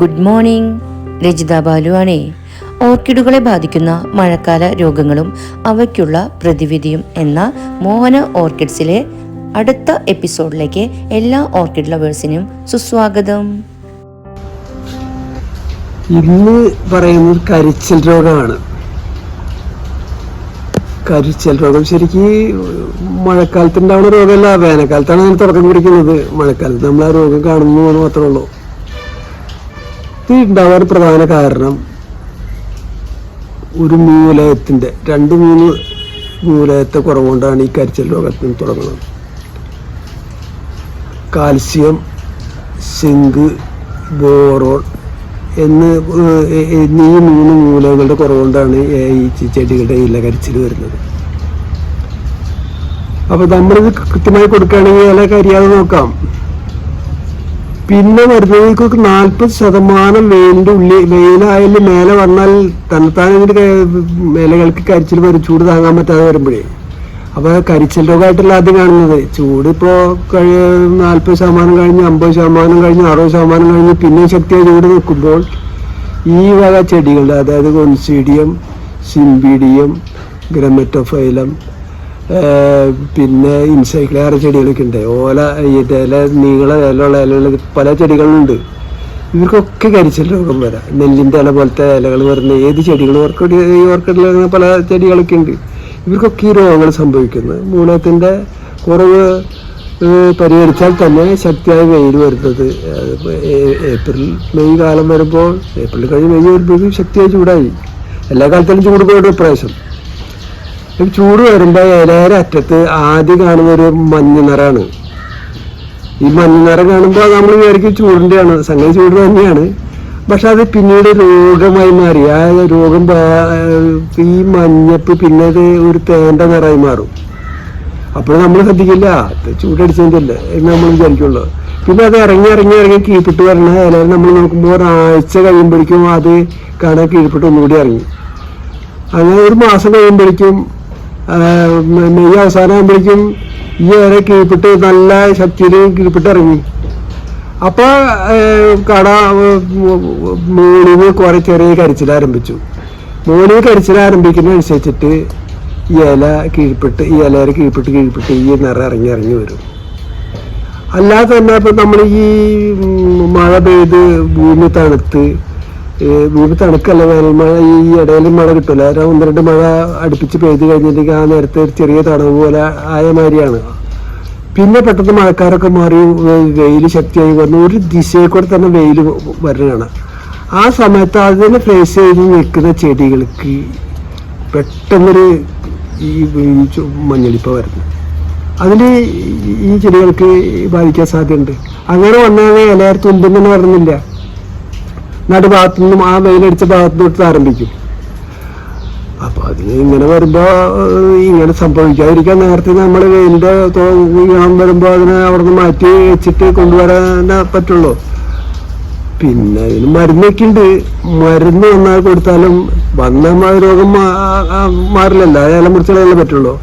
Good morning, Rajitha Balu ആണേ. ഓർക്കിഡുകളെ ബാധിക്കുന്ന മഴക്കാല രോഗങ്ങളും അവയ്ക്കുള്ള പ്രതിവിധിയും എന്ന മോഹന ഓർക്കിഡ്സിലെ അടുത്ത എപ്പിസോഡിലേക്ക് എല്ലാ ഓർക്കിഡ് ലവേഴ്സിനും സുസ്വാഗതം. ഇന്ന് പറയുന്നത് കരിച്ചൽ രോഗമാണ്. കരിച്ചൽ രോഗം ശരിക്കും മഴക്കാലത്തുണ്ടാവുന്ന രോഗമല്ല, വേനൽക്കാലത്താണ് അതിന് തുടക്കം പിടിക്കുന്നത്. മഴക്കാലത്ത് നമ്മൾ ആ രോഗം കാണുന്നു എന്ന് മാത്രമേ ഉള്ളൂ. ഇത് ഉണ്ടാവാൻ പ്രധാന കാരണം ഒരു മൂലകത്തിൻ്റെ 2-3 മൂലകത്തെ കുറവുകൊണ്ടാണ് ഈ കരിച്ചൽ രോഗത്തിന് തുടങ്ങുന്നത്. കാൽസ്യം, സിങ്ക്, ബോറോൺ എന്നീ 3 മൂലകങ്ങളുടെ കുറവുകൊണ്ടാണ് ഈ ചെടികളുടെ ഇല കരിച്ചിൽ വരുന്നത്. അപ്പോൾ നമ്മളിത് കൃത്യമായി കൊടുക്കുകയാണെങ്കിൽ ഇല കരിയാതെ നോക്കാം. പിന്നെ വരുന്നത് 40% വെയിലിൻ്റെ വെയിലായാലും മേലെ വന്നാൽ തന്നെത്താൻ ഇതിൻ്റെ ഇലകൾക്ക് കരിച്ചിൽ വരും, ചൂട് താങ്ങാൻ പറ്റാതെ വരുമ്പോഴേ. അപ്പോൾ കരിച്ചിൽ രോഗമായിട്ടല്ല ആദ്യം കാണുന്നത്. ചൂട് ഇപ്പോൾ 40% കഴിഞ്ഞ് 50% കഴിഞ്ഞ് 60% കഴിഞ്ഞ് പിന്നെ ശക്തിയായി ചൂട് നിൽക്കുമ്പോൾ ഈ വക ചെടികളുടെ, അതായത് ഗൊൻസീഡിയം, സിംബീഡിയം, ഗ്രമറ്റോഫൈലം, പിന്നെ ഇൻസൈക്ലേറെ ചെടികളൊക്കെ ഉണ്ട്. ഓല, ഇല, ഇലയുള്ള ഇലകൾ പല ചെടികളുണ്ട്. ഇവർക്കൊക്കെ കരിച്ചൽ രോഗം വരാം. നെല്ലിൻ്റെ ഇല പോലത്തെ ഇലകൾ വരുന്ന ഏത് ചെടികളും ഈ ഓർക്കിഡിൽ പല ചെടികളൊക്കെ ഉണ്ട്. ഇവർക്കൊക്കെ ഈ രോഗങ്ങൾ സംഭവിക്കുന്നത് മൂലത്തിൻ്റെ കുറവ് പരിഹരിച്ചാൽ തന്നെ ശക്തിയായ വെയിൽ വരുന്നത്. ഏപ്രിൽ മെയ് കാലം വരുമ്പോൾ, ഏപ്രിൽ കഴിഞ്ഞ് മെയ് വരുമ്പോഴേക്കും ശക്തിയായി ചൂടായി. എല്ലാ കാലത്തിലും ചൂട് പോയിട്ട് പ്രാവശ്യം ചൂട് വരുമ്പോൾ ഇലയുടെ അറ്റത്ത് ആദ്യം കാണുന്ന ഒരു മഞ്ഞ നിറമാണ്. ഈ മഞ്ഞ നിറം കാണുമ്പോൾ നമ്മൾ വിചാരിക്കും ചൂടിൻ്റെയാണ്, സംഗതി ചൂട് തന്നെയാണ്. പക്ഷെ അത് പിന്നീട് രോഗമായി മാറി. ആ രോഗം ഈ മഞ്ഞപ്പ് പിന്നെ അത് ഒരു തേണ്ട നിറമായി മാറും. അപ്പോൾ നമ്മൾ ശ്രദ്ധിക്കില്ല, ചൂടടിച്ചതിൻ്റെ അല്ലേ എന്ന് നമ്മൾ വിചാരിക്കുള്ളൂ. പിന്നെ അത് ഇറങ്ങി കീഴ്പിട്ട് വരണ ഇല നമ്മൾ നോക്കുമ്പോൾ ഒരാഴ്ച കഴിയുമ്പോഴേക്കും അത് കാണാൻ കീഴ്പിട്ട് ഒന്നുകൂടി ഇറങ്ങി. അങ്ങനെ ഒരു മാസം കഴിയുമ്പോഴേക്കും, മെയ് അവസാനം ആകുമ്പോഴേക്കും ഈ ഇല കീഴ്പിട്ട് നല്ല ശക്തിയിൽ കീഴ്പിട്ട് ഇറങ്ങി. അപ്പോൾ കട മൂളിന് കുറെ ചെറിയ കരിച്ചിൽ ആരംഭിച്ചു. മൂളിന് കരിച്ചിൽ ആരംഭിക്കുന്നതനുസരിച്ചിട്ട് ഈ ഇല കീഴ്പിട്ട് ഈ നിറ ഇറങ്ങി വരും. അല്ലാതെ തന്നെ ഇപ്പം നമ്മൾ ഈ മഴ പെയ്ത് ഭൂമി തണുക്കല്ല, വേനൽമഴ ഈ ഇടയിൽ മഴ കിട്ടില്ല. 1-2 മഴ അടുപ്പിച്ച് പെയ്ത് കഴിഞ്ഞിട്ടുണ്ടെങ്കിൽ ആ നേരത്തെ ഒരു ചെറിയ തടവ് പോലെ ആയ മാതിരിയാണ്. പിന്നെ പെട്ടെന്ന് മഴക്കാരൊക്കെ മാറി വെയിൽ ശക്തിയായി വന്നു, ഒരു ദിശയിൽ കൂടെ തന്നെ വെയിൽ വരുന്നതാണ്. ആ സമയത്ത് അതിനെ ഫേസ് ചെയ്ത് നിൽക്കുന്ന ചെടികൾക്ക് പെട്ടെന്നൊരു ഈ മഞ്ഞളിപ്പ വരുന്നു. അതിൽ ഈ ചെടികൾക്ക് ബാധിക്കാൻ സാധ്യതയുണ്ട്. അങ്ങനെ വന്നാൽ എല്ലാവരും തുമ്പെന്നു പറയുന്നില്ല, നടുഭാഗത്തു നിന്നും ആ വെയിലടിച്ച ഭാഗത്തു തൊട്ട് ആരംഭിക്കും. അപ്പോൾ അതിന് ഇങ്ങനെ വരുമ്പോൾ ഇങ്ങനെ സംഭവിക്കാതിരിക്കാൻ നേരത്തെ നമ്മൾ വെയിലിൻ്റെ ഈണം വരുമ്പോൾ അതിനെ അവിടെ നിന്ന് മാറ്റി വെച്ചിട്ട് കൊണ്ടുവരാൻ പറ്റുള്ളൂ. പിന്നെ ഇതിന് മരുന്നൊക്കെ ഉണ്ട്. മരുന്ന് വന്നാൽ കൊടുത്താലും വന്ന രോഗം മാറില്ലല്ലോ, ഇല മുറിച്ചാലേ പറ്റുള്ളൂ.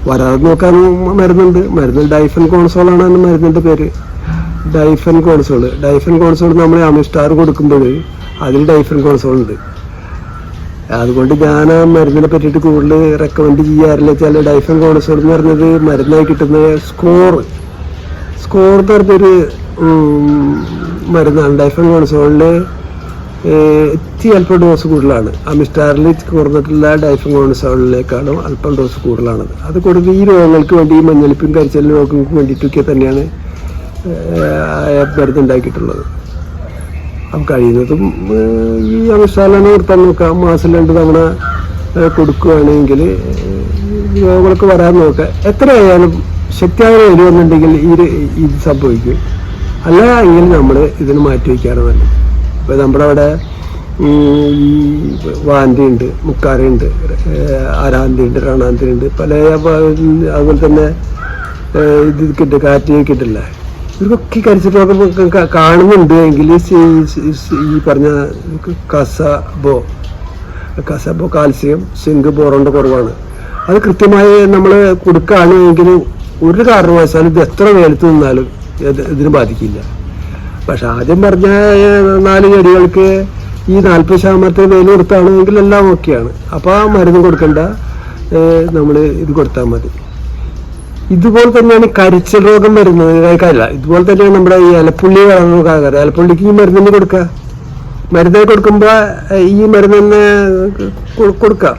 വരാതെ നോക്കാൻ മരുന്ന് ഡൈഫൻ കോൺസോളാണ് അതിന് മരുന്നിൻ്റെ പേര്. ഡൈഫൻ കോൺസോൾ നമ്മൾ അമിസ്റ്റാർ കൊടുക്കുമ്പോൾ അതിൽ ഡൈഫൻ കോൺസോൾ ഉണ്ട്. അതുകൊണ്ട് ഞാൻ ആ മരുന്നിനെ പറ്റിയിട്ട് കൂടുതൽ റെക്കമെൻഡ് ചെയ്യാറില്ല. ചില ഡൈഫൻ കോൺസോൾ എന്ന് പറഞ്ഞത് മരുന്നായി കിട്ടുന്ന സ്കോർ എന്ന് പറഞ്ഞൊരു മരുന്നാണ്. ഡൈഫൻ കോൺസോളിൽ അല്പം ഡോസ് കൂടുതലാണ്. അമിസ്റ്റാറിൽ കുറഞ്ഞിട്ടുള്ള ഡൈഫൻ കോൺസോളിനേക്കാളും അല്പം ഡോസ് കൂടുതലാണത്. അത് കൊടുത്ത് ഈ രോഗങ്ങൾക്ക് വേണ്ടി, ഈ മഞ്ഞളിപ്പും കരിച്ചൽ രോഗങ്ങൾക്ക് വേണ്ടിയിട്ടൊക്കെ തന്നെയാണ് മരുന്നുണ്ടാക്കിയിട്ടുള്ളത്. അപ്പം കഴിയുന്നതും ഈ അമിസ്റ്റാറിലാണ് നിർത്താൻ നോക്കാം. മാസം 2 തവണ കൊടുക്കുകയാണെങ്കിൽ രോഗങ്ങൾക്ക് വരാൻ നോക്കുക. എത്രയായാലും ശക്തിയായ വെയിൽ വന്നിട്ടുണ്ടെങ്കിൽ ഇത് സംഭവിക്കും. അല്ല എങ്കിൽ നമ്മൾ ഇതിന് മാറ്റി വയ്ക്കാറ് നല്ലത്. ഇപ്പോൾ നമ്മുടെ അവിടെ ഈ വാന്തിയുണ്ട്, മുക്കാരയുണ്ട്, അരാന്തിയുണ്ട്, രണാന്തിയുണ്ട്, പല. അതുപോലെ തന്നെ ഇത് കിട്ടും, കാറ്റ് കിട്ടില്ല. ഇവർക്കൊക്കെ കരിച്ചിൽ രോഗം കാണുന്നുണ്ട് എങ്കിൽ ഈ പറഞ്ഞ കസബോ, കാൽസ്യം, സിങ്ക്, ബോറോണിൻ്റെ കുറവാണ്. അത് കൃത്യമായി നമ്മൾ കൊടുക്കുകയാണെങ്കിൽ ഒരു കാരണവശാലും ഇത് എത്ര വെയിലത്ത് നിന്നാലും ഇതിന് ബാധിക്കില്ല. പക്ഷെ ആദ്യം പറഞ്ഞ 4 ചെടികൾക്ക് ഈ 40% വെയിൽ കൊടുത്താണെങ്കിൽ എല്ലാം ഓക്കെയാണ്. അപ്പോൾ ആ മരുന്ന് കൊടുക്കണ്ട, നമ്മൾ ഇത് കൊടുത്താൽ മതി. ഇതുപോലെ തന്നെയാണ് കരിച്ചൽ രോഗം വരുന്നത്. കാര്യമില്ല, ഇതുപോലെ തന്നെയാണ് നമ്മുടെ ഈ ഇലപ്പുള്ളി വളർന്നു. ഇലപ്പുള്ളിക്ക് ഈ മരുന്നിന് കൊടുക്കുക. മരുന്ന് കൊടുക്കുമ്പോൾ ഈ മരുന്ന് തന്നെ കൊടുക്കാം.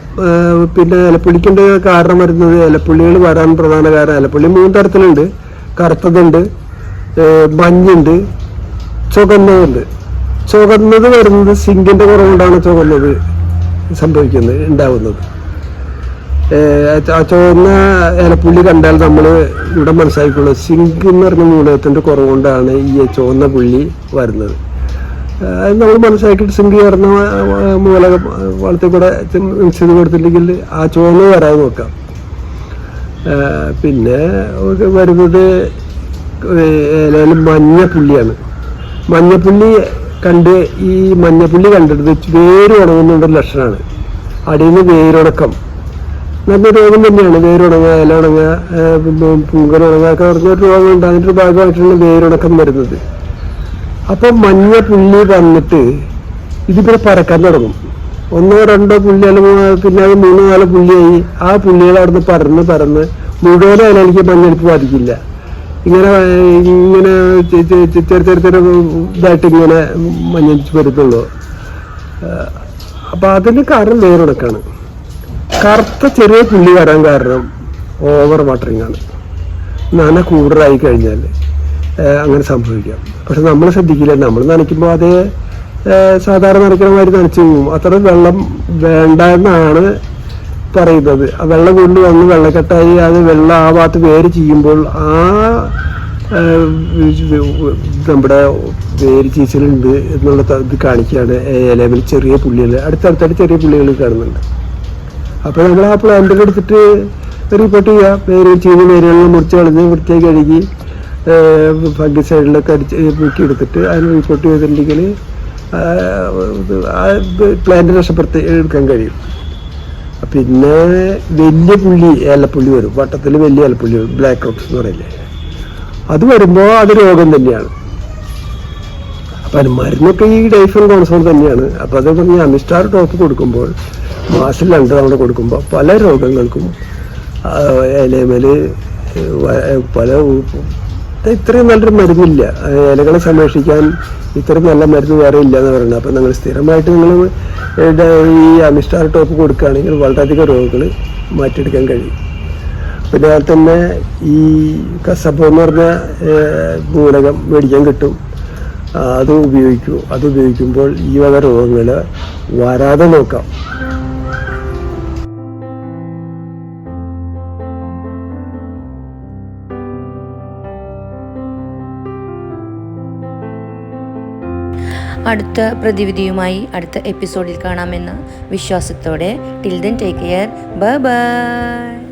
പിന്നെ ഇലപ്പുള്ളിക്കുണ്ട് കാരണം വരുന്നത്, ഇലപ്പുള്ളികൾ വരാൻ പ്രധാന കാരണം, ഇലപ്പുള്ളി 3 തരത്തിലുണ്ട്. കറുത്തതുണ്ട്, മഞ്ഞുണ്ട്, ചുവന്നതുണ്ട്. ചുവന്നത് വരുന്നത് സിങ്കിന്റെ കുറവുകൊണ്ടാണ് ചുവന്നത് ഉണ്ടാവുന്നത്. ആ ചുവന്ന ഇലപ്പുള്ളി കണ്ടാൽ നമ്മൾ ഇവിടെ മനസ്സിലാക്കിയുള്ളൂ സിങ്ക് എന്ന് പറഞ്ഞ മൂലകത്തിന്റെ കുറവുകൊണ്ടാണ് ഈ ചുവന്ന പുള്ളി വരുന്നത്. അത് നമ്മൾ മനസ്സിലാക്കിയിട്ട് സിങ്ക് ചേർന്ന മൂലകം വളത്തിൽ കൂടെ മിക്സ് ചെയ്ത് കൊടുത്തില്ലെങ്കിൽ ആ ചുവന്ന് വരാതെ നോക്കാം. പിന്നെ വരുന്നത് ഇലയിൽ മഞ്ഞപ്പുള്ളിയാണ്. മഞ്ഞപ്പുള്ളി ഈ മഞ്ഞപ്പുള്ളി കണ്ടിട്ട് വേര് ഉണങ്ങുന്നതിൻ്റെ ലക്ഷണമാണ്. അടിയിൽ നിന്ന് വേരുണക്കം നല്ല രോഗം തന്നെയാണ്. വേരുണങ്ങുക, ഇല ഉണങ്ങുക, പൂങ്കലുണങ്ങുക ഒക്കെ പറഞ്ഞൊരു രോഗമുണ്ട്. അതിൻ്റെ ഒരു ഭാഗമായിട്ടാണ് വേരുണക്കം വരുന്നത്. അപ്പം മഞ്ഞപ്പുള്ളി വന്നിട്ട് ഇതിങ്ങനെ പരക്കാൻ തുടങ്ങും. 1 2 പുള്ളി, അല്ലെങ്കിൽ പിന്നെ അത് 3 4 പുള്ളിയായി. ആ പുള്ളികൾ അവിടുന്ന് പറന്ന് മുഴുവൻ ഇലയിലേക്ക് മഞ്ഞളിപ്പ് ബാധിക്കില്ല. ഇങ്ങനെ ഇതായിട്ട് ഇങ്ങനെ മഞ്ഞളിച്ച് വരുന്നുള്ളൂ. അപ്പം അതിന് കാരണം വേരുണക്കാണ്. കറുത്ത ചെറിയ പുള്ളി വരാൻ കാരണം ഓവർ വാട്ടറിങ് ആണ്. നന കൂടുതലായി കഴിഞ്ഞാൽ അങ്ങനെ സംഭവിക്കാം. പക്ഷെ നമ്മൾ ശ്രദ്ധിക്കില്ല. നമ്മൾ നനയ്ക്കുമ്പോൾ അതേ സാധാരണ നനയ്ക്കണ മാതിരി നനച്ചു പോകും. അത്ര വെള്ളം വേണ്ട എന്നാണ് പറയുന്നത്. ആ വെള്ളം കൊണ്ടുവന്ന് വെള്ളക്കെട്ടായി അത് വെള്ളം ആ ഭാഗത്ത് വേര് ചെയ്യുമ്പോൾ ആ നമ്മുടെ വേര് ചീച്ചലുണ്ട് എന്നുള്ള ഇത് കാണിക്കുകയാണ്. ഇലയിൽ ചെറിയ പുള്ളികൾ അടുത്തടുത്തായിട്ട് ചെറിയ പുള്ളികൾ കാണുന്നുണ്ട്. അപ്പോൾ നമ്മൾ ആ പ്ലാന്റുകൾ എടുത്തിട്ട് റിപ്പോർട്ട് ചെയ്യുക. വേര് ചീഞ്ഞ വേരുകളിൽ മുറിച്ച് കളഞ്ഞ് വൃത്തിയായി കഴുകി ഫംഗി സൈഡിലൊക്കെ മുക്കി എടുത്തിട്ട് അതിന് റിപ്പോർട്ട് ചെയ്തിട്ടുണ്ടെങ്കിൽ പ്ലാന്റ് എടുക്കാൻ കഴിയും. പിന്നെ വലിയ പുള്ളി ഇലപ്പുള്ളി വരും. വട്ടത്തിൽ വലിയ ഇലപ്പുള്ളി വരും, ബ്ലാക്ക് റോക്സ് എന്ന് പറയില്ലേ. അത് വരുമ്പോൾ അത് രോഗം തന്നെയാണ്. അപ്പം അത് മരുന്നൊക്കെ ഈ ഡൈഫൻ കോൺസോൺ തന്നെയാണ്. അപ്പം അത് പറഞ്ഞ് അമിസ്റ്റാർ ടോപ്പ് കൊടുക്കുമ്പോൾ മാസം 2 തവണ കൊടുക്കുമ്പോൾ പല രോഗങ്ങൾക്കും ഇലമേൽ പല ഇത്രയും നല്ലൊരു മരുന്നില്ല. ഇലകളെ സംരക്ഷിക്കാൻ ഇത്രയും നല്ല മരുന്ന് വേറെ ഇല്ല എന്ന് പറയുന്നത്. അപ്പം നിങ്ങൾ സ്ഥിരമായിട്ട് നിങ്ങൾ ഈ അമിസ്റ്റാർ ടോപ്പ് കൊടുക്കുകയാണെങ്കിൽ വളരെയധികം രോഗങ്ങൾ മാറ്റിയെടുക്കാൻ കഴിയും. പിന്നെ അതുപോലെ തന്നെ ഈ കസബോ എന്ന് പറഞ്ഞ മൂലകം മേടിക്കാൻ കിട്ടും. അത് ഉപയോഗിക്കുമ്പോൾ ഈ വക രോഗങ്ങൾ വരാതെ നോക്കാം. അടുത്ത പ്രതിവിധിയുമായി അടുത്ത എപ്പിസോഡിൽ കാണാമെന്ന വിശ്വാസത്തോടെ till then take care. Bye bye.